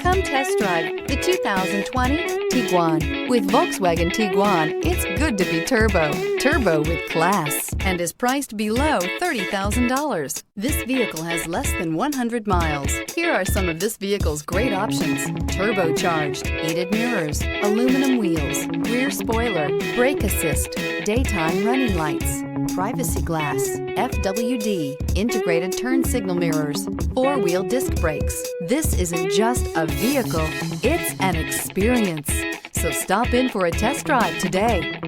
Come test drive the 2020 Tiguan. With Volkswagen Tiguan, it's good to be turbo. Turbo with class, and is priced below $30,000. This vehicle has less than 100 miles. Here are some of this vehicle's great options: turbocharged, heated mirrors, aluminum wheels, rear spoiler, brake assist, daytime running lights, privacy glass, FWD, integrated turn signal mirrors, four-wheel disc brakes. This isn't just a vehicle, it's an experience. So stop in for a test drive today.